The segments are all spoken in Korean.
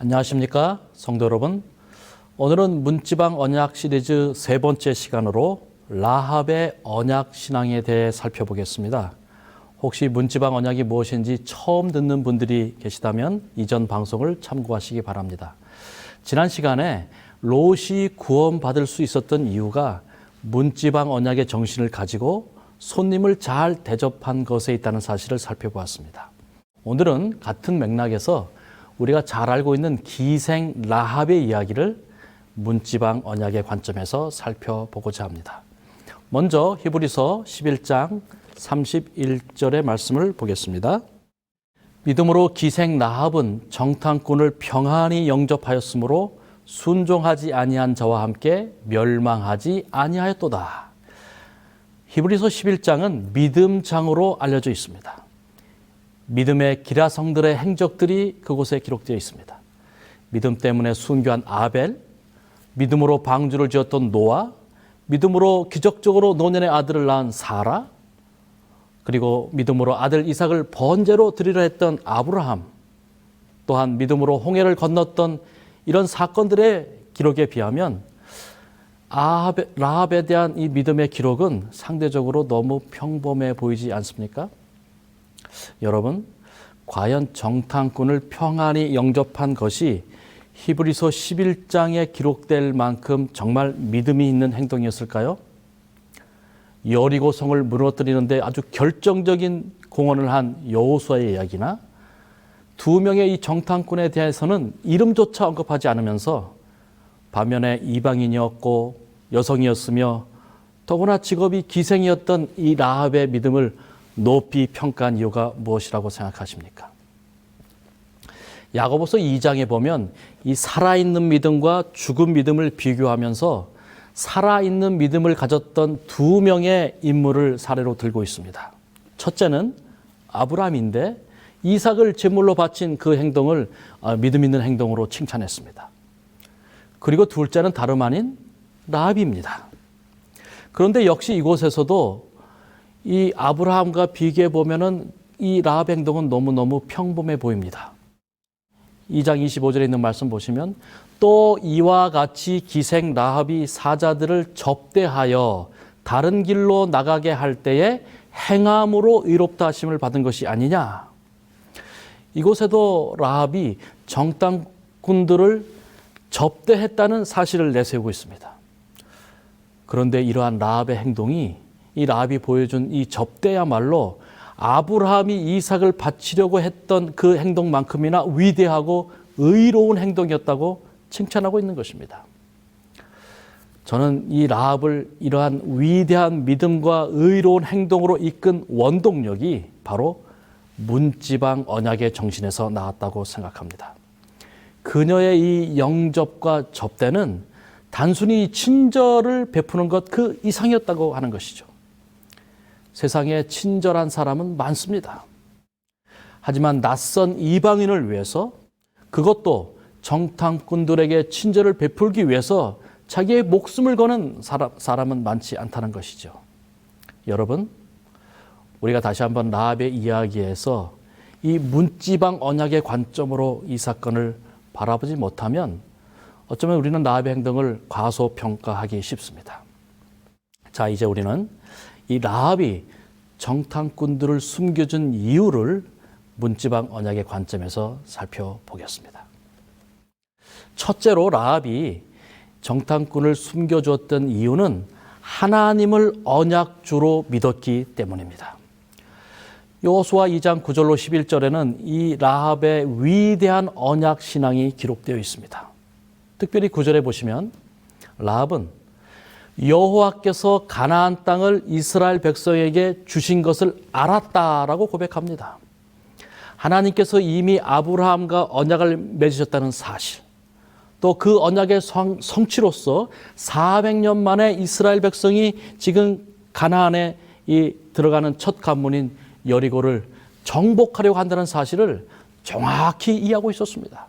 안녕하십니까 성도 여러분. 오늘은 문지방 언약 시리즈 세 번째 시간으로 라합의 언약 신앙에 대해 살펴보겠습니다. 혹시 문지방 언약이 무엇인지 처음 듣는 분들이 계시다면 이전 방송을 참고하시기 바랍니다. 지난 시간에 롯이 구원받을 수 있었던 이유가 문지방 언약의 정신을 가지고 손님을 잘 대접한 것에 있다는 사실을 살펴보았습니다. 오늘은 같은 맥락에서 우리가 잘 알고 있는 기생 라합의 이야기를 문지방 언약의 관점에서 살펴보고자 합니다. 먼저 히브리서 11장 31절의 말씀을 보겠습니다. 믿음으로 기생 라합은 정탐꾼을 평안히 영접하였으므로 순종하지 아니한 자와 함께 멸망하지 아니하였도다. 히브리서 11장은 믿음장으로 알려져 있습니다. 믿음의 기라성들의 행적들이 그곳에 기록되어 있습니다. 믿음 때문에 순교한 아벨, 믿음으로 방주를 지었던 노아, 믿음으로 기적적으로 노년의 아들을 낳은 사라, 그리고 믿음으로 아들 이삭을 번제로 드리려 했던 아브라함, 또한 믿음으로 홍해를 건넜던 이런 사건들의 기록에 비하면 라합에 대한 이 믿음의 기록은 상대적으로 너무 평범해 보이지 않습니까? 여러분, 과연 정탐꾼을 평안히 영접한 것이 히브리서 11장에 기록될 만큼 정말 믿음이 있는 행동이었을까요? 여리고 성을 무너뜨리는데 아주 결정적인 공헌을 한 여호수아의 이야기나 두 명의 이 정탐꾼에 대해서는 이름조차 언급하지 않으면서 반면에 이방인이었고 여성이었으며 더구나 직업이 기생이었던 이 라합의 믿음을 높이 평가한 이유가 무엇이라고 생각하십니까? 야고보서 2장에 보면 이 살아있는 믿음과 죽은 믿음을 비교하면서 살아있는 믿음을 가졌던 두 명의 인물을 사례로 들고 있습니다. 첫째는 아브라함인데 이삭을 제물로 바친 그 행동을 믿음 있는 행동으로 칭찬했습니다. 그리고 둘째는 다름 아닌 라합입니다. 그런데 역시 이곳에서도 이 아브라함과 비교해 보면은 이 라합 행동은 너무너무 평범해 보입니다. 2장 25절에 있는 말씀 보시면 또 이와 같이 기생 라합이 사자들을 접대하여 다른 길로 나가게 할 때에 행함으로 의롭다 하심을 받은 것이 아니냐. 이곳에도 라합이 정탐꾼들을 접대했다는 사실을 내세우고 있습니다. 그런데 이러한 라합의 행동이 이 라합이 보여준 이 접대야말로 아브라함이 이삭을 바치려고 했던 그 행동만큼이나 위대하고 의로운 행동이었다고 칭찬하고 있는 것입니다. 저는 이 라합을 이러한 위대한 믿음과 의로운 행동으로 이끈 원동력이 바로 문지방 언약의 정신에서 나왔다고 생각합니다. 그녀의 이 영접과 접대는 단순히 친절을 베푸는 것 그 이상이었다고 하는 것이죠. 세상에 친절한 사람은 많습니다. 하지만 낯선 이방인을 위해서 그것도 정탐꾼들에게 친절을 베풀기 위해서 자기의 목숨을 거는 사람은 많지 않다는 것이죠. 여러분, 우리가 다시 한번 라합의 이야기에서 이 문지방 언약의 관점으로 이 사건을 바라보지 못하면 어쩌면 우리는 라합의 행동을 과소평가하기 쉽습니다. 자, 이제 우리는 이 라합이 정탐꾼들을 숨겨준 이유를 문지방 언약의 관점에서 살펴보겠습니다. 첫째로 라합이 정탐꾼을 숨겨주었던 이유는 하나님을 언약주로 믿었기 때문입니다. 여호수아 2장 9절로 11절에는 이 라합의 위대한 언약 신앙이 기록되어 있습니다. 특별히 9절에 보시면 라합은 여호와께서 가나안 땅을 이스라엘 백성에게 주신 것을 알았다라고 고백합니다. 하나님께서 이미 아브라함과 언약을 맺으셨다는 사실, 또 그 언약의 성취로서 400년 만에 이스라엘 백성이 지금 가나안에 들어가는 첫 관문인 여리고를 정복하려고 한다는 사실을 정확히 이해하고 있었습니다.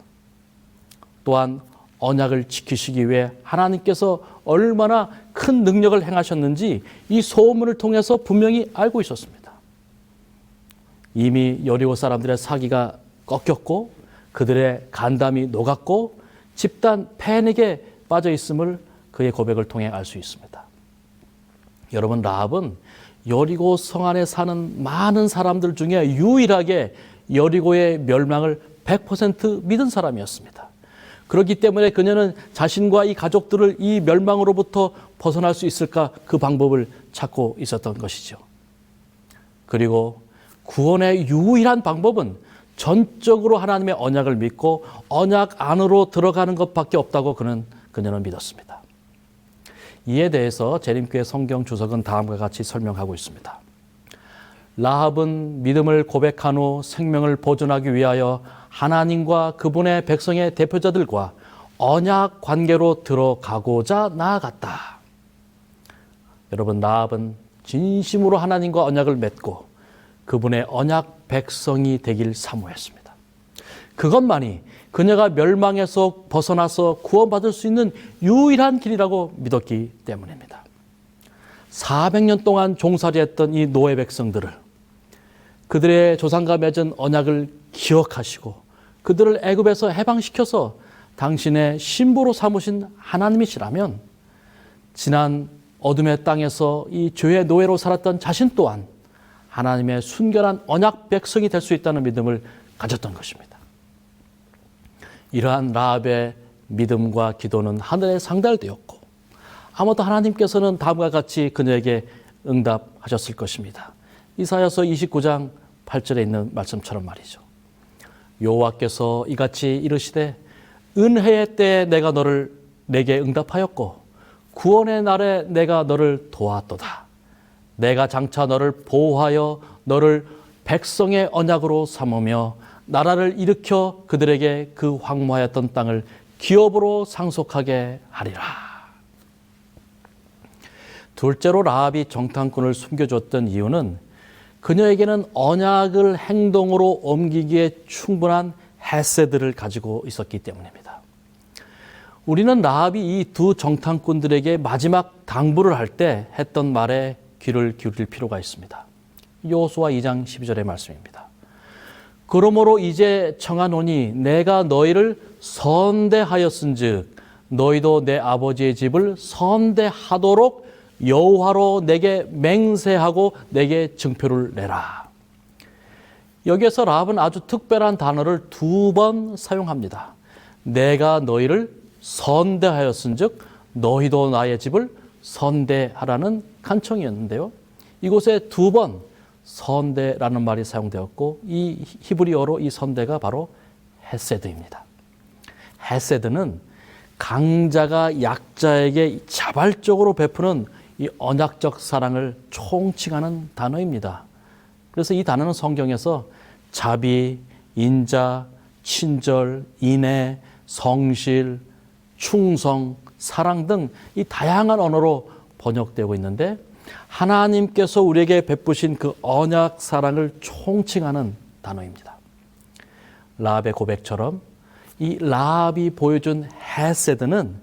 또한 언약을 지키시기 위해 하나님께서 얼마나 큰 능력을 행하셨는지 이 소문을 통해서 분명히 알고 있었습니다. 이미 여리고 사람들의 사기가 꺾였고 그들의 간담이 녹았고 집단 패닉에 빠져 있음을 그의 고백을 통해 알 수 있습니다. 여러분, 라합은 여리고 성 안에 사는 많은 사람들 중에 유일하게 여리고의 멸망을 100% 믿은 사람이었습니다. 그렇기 때문에 그녀는 자신과 이 가족들을 이 멸망으로부터 벗어날 수 있을까 그 방법을 찾고 있었던 것이죠. 그리고 구원의 유일한 방법은 전적으로 하나님의 언약을 믿고 언약 안으로 들어가는 것밖에 없다고 그녀는 믿었습니다. 이에 대해서 재림교회 성경 주석은 다음과 같이 설명하고 있습니다. 라합은 믿음을 고백한 후 생명을 보존하기 위하여 하나님과 그분의 백성의 대표자들과 언약 관계로 들어가고자 나아갔다. 여러분, 라합은 진심으로 하나님과 언약을 맺고 그분의 언약 백성이 되길 사모했습니다. 그것만이 그녀가 멸망에서 벗어나서 구원받을 수 있는 유일한 길이라고 믿었기 때문입니다. 400년 동안 종살이했던 이 노예 백성들을 그들의 조상과 맺은 언약을 기억하시고 그들을 애굽에서 해방시켜서 당신의 신부로 삼으신 하나님이시라면 지난 어둠의 땅에서 이 죄의 노예로 살았던 자신 또한 하나님의 순결한 언약 백성이 될 수 있다는 믿음을 가졌던 것입니다. 이러한 라합의 믿음과 기도는 하늘에 상달되었고 아마도 하나님께서는 다음과 같이 그녀에게 응답하셨을 것입니다. 이사야서 29장 8절에 있는 말씀처럼 말이죠. 여호와께서 이같이 이르시되 은혜의 때에 내가 내게 응답하였고 구원의 날에 내가 너를 도왔도다. 내가 장차 너를 보호하여 너를 백성의 언약으로 삼으며 나라를 일으켜 그들에게 그 황무하였던 땅을 기업으로 상속하게 하리라. 둘째로 라합이 정탐꾼을 숨겨줬던 이유는 그녀에게는 언약을 행동으로 옮기기에 충분한 헤세드를 가지고 있었기 때문입니다. 우리는 라합이 이 두 정탐꾼들에게 마지막 당부를 할 때 했던 말에 귀를 기울일 필요가 있습니다. 여호수아 2장 12절의 말씀입니다. 그러므로 이제 청하노니 내가 너희를 선대하였은즉 너희도 내 아버지의 집을 선대하도록 여호와로 내게 맹세하고 내게 증표를 내라. 여기에서 라합은 아주 특별한 단어를 두 번 사용합니다. 내가 너희를 선대하였은즉 너희도 나의 집을 선대하라는 간청이었는데요. 이곳에 두 번 선대라는 말이 사용되었고 이 히브리어로 이 선대가 바로 헤세드입니다. 헤세드는 강자가 약자에게 자발적으로 베푸는 이 언약적 사랑을 총칭하는 단어입니다. 그래서 이 단어는 성경에서 자비, 인자, 친절, 인애, 성실, 충성, 사랑 등 이 다양한 언어로 번역되고 있는데 하나님께서 우리에게 베푸신 그 언약 사랑을 총칭하는 단어입니다. 라합의 고백처럼 이 라합이 보여준 헤세드는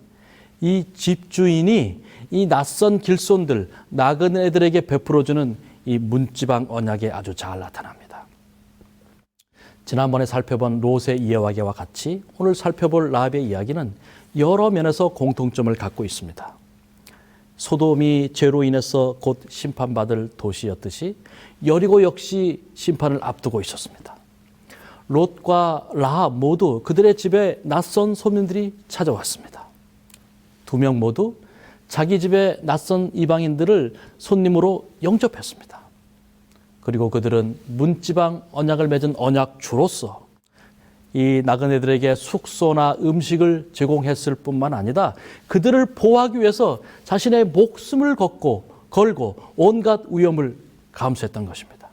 이 집주인이 이 낯선 길손들, 나그네들에게 베풀어주는 이 문지방 언약에 아주 잘 나타납니다. 지난번에 살펴본 롯의 이야기와 같이 오늘 살펴볼 라합의 이야기는 여러 면에서 공통점을 갖고 있습니다. 소돔이 죄로 인해서 곧 심판받을 도시였듯이 여리고 역시 심판을 앞두고 있었습니다. 롯과 라합 모두 그들의 집에 낯선 손님들이 찾아왔습니다. 두 명 모두 자기 집에 낯선 이방인들을 손님으로 영접했습니다. 그리고 그들은 문지방 언약을 맺은 언약주로서 이 나그네들에게 숙소나 음식을 제공했을 뿐만 아니라 그들을 보호하기 위해서 자신의 목숨을 걸고 온갖 위험을 감수했던 것입니다.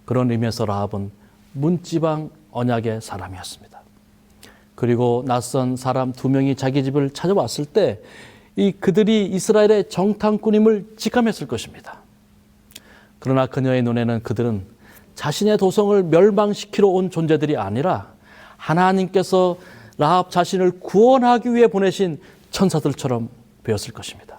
그런 의미에서 라합은 문지방 언약의 사람이었습니다. 그리고 낯선 사람 두 명이 자기 집을 찾아왔을 때 그들이 이스라엘의 정탐꾼임을 직감했을 것입니다. 그러나 그녀의 눈에는 그들은 자신의 도성을 멸망시키러 온 존재들이 아니라 하나님께서 라합 자신을 구원하기 위해 보내신 천사들처럼 보였을 것입니다.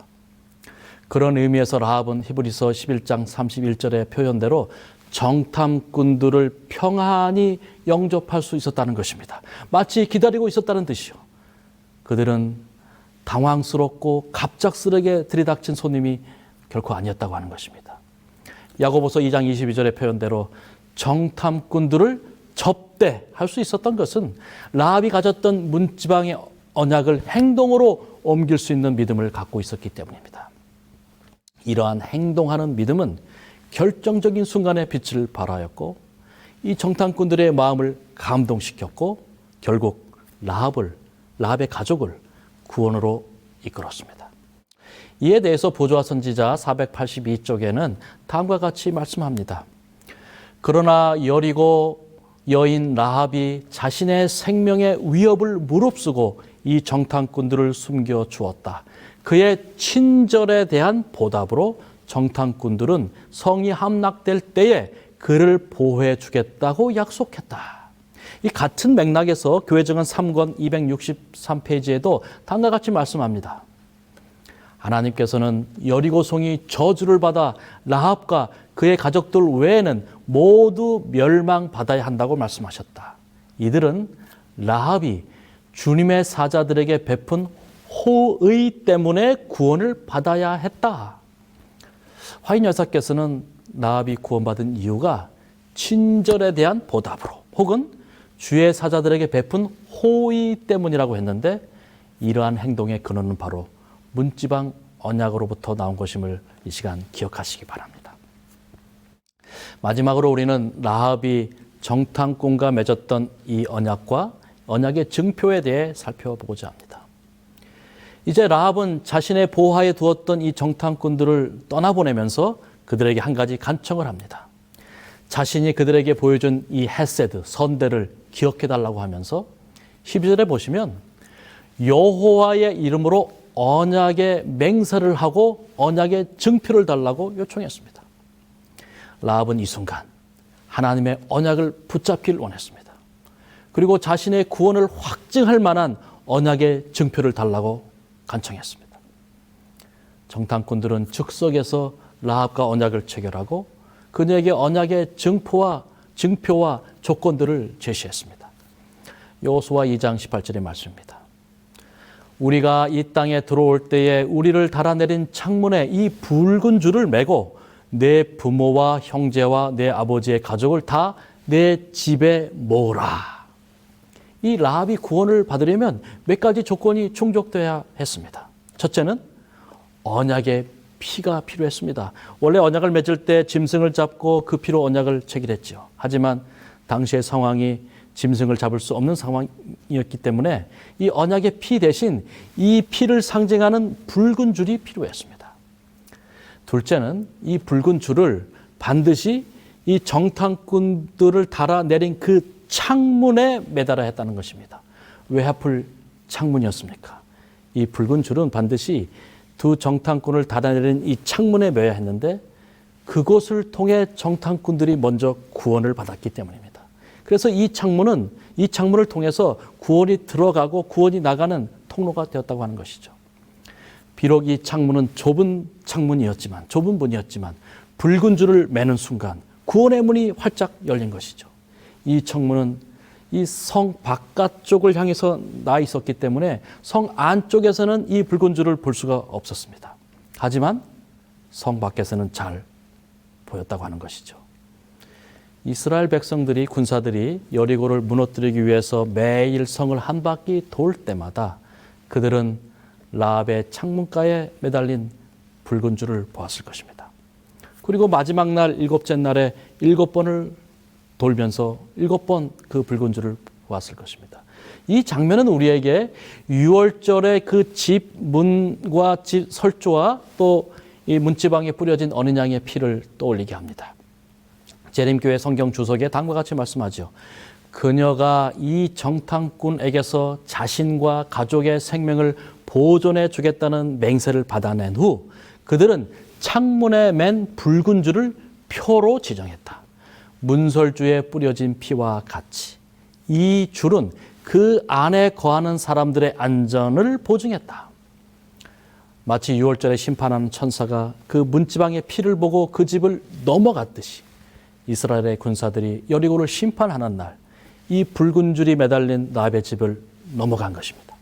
그런 의미에서 라합은 히브리서 11장 31절의 표현대로 정탐꾼들을 평안히 영접할 수 있었다는 것입니다. 마치 기다리고 있었다는 뜻이요. 그들은 당황스럽고 갑작스럽게 들이닥친 손님이 결코 아니었다고 하는 것입니다. 야고보서 2장 22절의 표현대로 정탐꾼들을 접대할 수 있었던 것은 라합이 가졌던 문지방의 언약을 행동으로 옮길 수 있는 믿음을 갖고 있었기 때문입니다. 이러한 행동하는 믿음은 결정적인 순간에 빛을 발하였고 이 정탐꾼들의 마음을 감동시켰고 결국 라합의 가족을 구원으로 이끌었습니다. 이에 대해서 보조와 선지자 482쪽에는 다음과 같이 말씀합니다. 그러나 여리고 여인 라합이 자신의 생명의 위협을 무릅쓰고 이 정탐꾼들을 숨겨 주었다. 그의 친절에 대한 보답으로 정탐꾼들은 성이 함락될 때에 그를 보호해 주겠다고 약속했다. 이 같은 맥락에서 교회정언 3권 263페이지에도 다음과 같이 말씀합니다. 하나님께서는 여리고성이 저주를 받아 라합과 그의 가족들 외에는 모두 멸망받아야 한다고 말씀하셨다. 이들은 라합이 주님의 사자들에게 베푼 호의 때문에 구원을 받아야 했다. 화인 여사께서는 라합이 구원받은 이유가 친절에 대한 보답으로 혹은 주의 사자들에게 베푼 호의 때문이라고 했는데 이러한 행동의 근원은 바로 문지방 언약으로부터 나온 것임을 이 시간 기억하시기 바랍니다. 마지막으로 우리는 라합이 정탐꾼과 맺었던 이 언약과 언약의 증표에 대해 살펴보고자 합니다. 이제 라합은 자신의 보호하에 두었던 이 정탐꾼들을 떠나보내면서 그들에게 한 가지 간청을 합니다. 자신이 그들에게 보여준 이 헤세드, 선대를 기억해달라고 하면서 12절에 보시면 여호와의 이름으로 언약의 맹세를 하고 언약의 증표를 달라고 요청했습니다. 라합은 이 순간 하나님의 언약을 붙잡길 원했습니다. 그리고 자신의 구원을 확증할 만한 언약의 증표를 달라고 간청했습니다. 정탐꾼들은 즉석에서 라합과 언약을 체결하고 그녀에게 언약의 증표와 조건들을 제시했습니다. 여호수아 2장 18절의 말씀입니다. 우리가 이 땅에 들어올 때에 우리를 달아내린 창문에 이 붉은 줄을 매고 내 부모와 형제와 내 아버지의 가족을 다 내 집에 모으라. 이 라합이 구원을 받으려면 몇 가지 조건이 충족돼야 했습니다. 첫째는 언약의 피가 필요했습니다. 원래 언약을 맺을 때 짐승을 잡고 그 피로 언약을 체결했죠. 하지만 당시의 상황이 짐승을 잡을 수 없는 상황이었기 때문에 이 언약의 피 대신 이 피를 상징하는 붉은 줄이 필요했습니다. 둘째는 이 붉은 줄을 반드시 이 정탐꾼들을 달아내린 그 창문에 매달아야 했다는 것입니다. 왜 하필 창문이었습니까? 이 붉은 줄은 반드시 두 정탐꾼을 달아내린 이 창문에 매야 했는데 그곳을 통해 정탐꾼들이 먼저 구원을 받았기 때문입니다. 그래서 이 창문을 통해서 구원이 들어가고 구원이 나가는 통로가 되었다고 하는 것이죠. 비록 이 창문은 좁은 문이었지만 붉은 줄을 매는 순간 구원의 문이 활짝 열린 것이죠. 이 창문은 이 성 바깥쪽을 향해서 나 있었기 때문에 성 안쪽에서는 이 붉은 줄을 볼 수가 없었습니다. 하지만 성 밖에서는 잘 보였다고 하는 것이죠. 이스라엘 백성들이 군사들이 여리고를 무너뜨리기 위해서 매일 성을 한 바퀴 돌 때마다 그들은 라합의 창문가에 매달린 붉은 줄을 보았을 것입니다. 그리고 마지막 날 7째 날에 7번을 돌면서 7번 그 붉은 줄을 보았을 것입니다. 이 장면은 우리에게 유월절의 그 집 문과 집 설조와 또 이 문지방에 뿌려진 어린 양의 피를 떠올리게 합니다. 재림교회 성경 주석에 다음과 같이 말씀하죠. 그녀가 이 정탐꾼에게서 자신과 가족의 생명을 보존해 주겠다는 맹세를 받아낸 후 그들은 창문에 맨 붉은 줄을 표로 지정했다. 문설주에 뿌려진 피와 같이 이 줄은 그 안에 거하는 사람들의 안전을 보증했다. 마치 6월절에 심판하는 천사가 그 문지방의 피를 보고 그 집을 넘어갔듯이 이스라엘의 군사들이 여리고를 심판하는 날, 이 붉은 줄이 매달린 라합의 집을 넘어간 것입니다.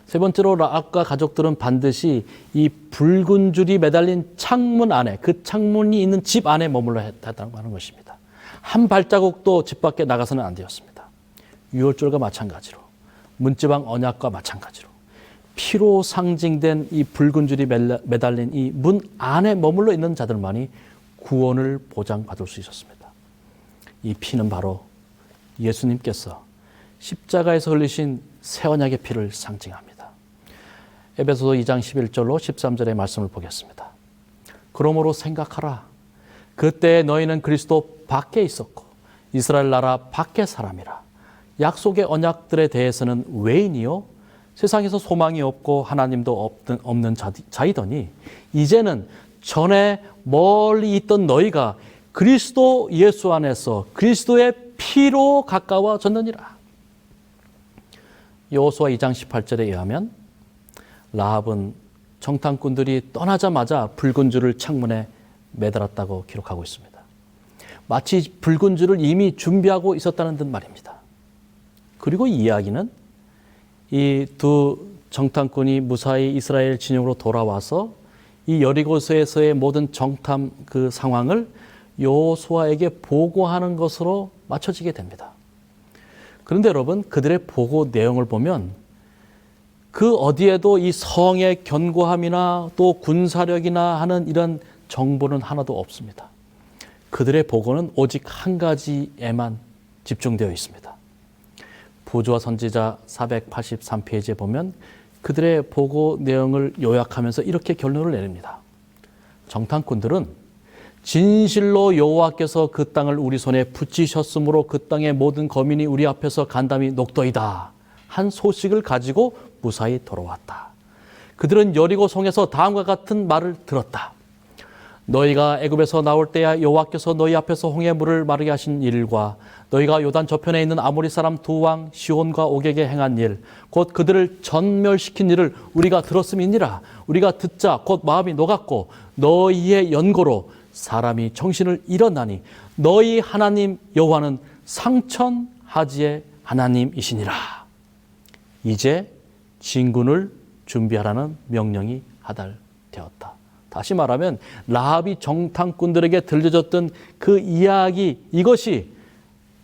세 번째로 라합과 가족들은 반드시 이 붉은 줄이 매달린 창문 안에, 그 창문이 있는 집 안에 머물러 했다고 하는 것입니다. 한 발자국도 집 밖에 나가서는 안 되었습니다. 유월절과 마찬가지로, 문지방 언약과 마찬가지로 피로 상징된 이 붉은 줄이 매달린 이 문 안에 머물러 있는 자들만이 구원을 보장받을 수 있었습니다. 이 피는 바로 예수님께서 십자가에서 흘리신 새 언약의 피를 상징합니다. 에베소서 2장 11절로 13절의 말씀을 보겠습니다. 그러므로 생각하라. 그때 너희는 그리스도 밖에 있었고 이스라엘 나라 밖의 사람이라. 약속의 언약들에 대해서는 외인이요 세상에서 소망이 없고 하나님도 없는 자이더니 이제는 전에 멀리 있던 너희가 그리스도 예수 안에서 그리스도의 피로 가까워졌느니라. 여호수아 2장 18절에 의하면 라합은 정탐꾼들이 떠나자마자 붉은 줄을 창문에 매달았다고 기록하고 있습니다. 마치 붉은 줄을 이미 준비하고 있었다는 듯 말입니다. 그리고 이 이야기는 이 두 정탐꾼이 무사히 이스라엘 진영으로 돌아와서 이 여리고에서의 모든 정탐 그 상황을 여호수아에게 보고하는 것으로 맞춰지게 됩니다. 그런데 여러분, 그들의 보고 내용을 보면 그 어디에도 이 성의 견고함이나 또 군사력이나 하는 이런 정보는 하나도 없습니다. 그들의 보고는 오직 한 가지에만 집중되어 있습니다. 부조와 선지자 483페이지에 보면 그들의 보고 내용을 요약하면서 이렇게 결론을 내립니다. 정탐꾼들은 진실로 여호와께서 그 땅을 우리 손에 붙이셨으므로 그 땅의 모든 거민이 우리 앞에서 간담이 녹더이다 한 소식을 가지고 무사히 돌아왔다. 그들은 여리고 성에서 다음과 같은 말을 들었다. 너희가 애굽에서 나올 때야 여호와께서 너희 앞에서 홍해 물을 마르게 하신 일과 너희가 요단 저편에 있는 아모리 사람 두 왕 시온과 옥에게 행한 일, 곧 그들을 전멸시킨 일을 우리가 들었음이니라. 우리가 듣자 곧 마음이 녹았고 너희의 연고로 사람이 정신을 잃었나니 너희 하나님 여호와는 상천하지의 하나님이시니라. 이제 진군을 준비하라는 명령이 하달되었다. 다시 말하면 라합이 정탐꾼들에게 들려줬던 그 이야기, 이것이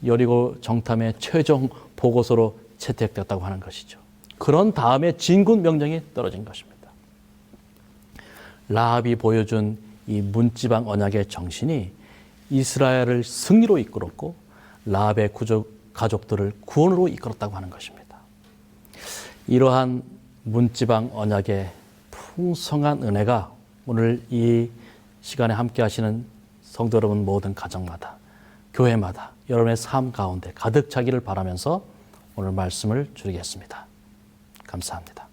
여리고 정탐의 최종 보고서로 채택되었다고 하는 것이죠. 그런 다음에 진군 명령이 떨어진 것입니다. 라합이 보여준 이 문지방 언약의 정신이 이스라엘을 승리로 이끌었고 라합의 가족들을 구원으로 이끌었다고 하는 것입니다. 이러한 문지방 언약의 풍성한 은혜가 오늘 이 시간에 함께 하시는 성도 여러분 모든 가정마다, 교회마다 여러분의 삶 가운데 가득 차기를 바라면서 오늘 말씀을 드리겠습니다. 감사합니다.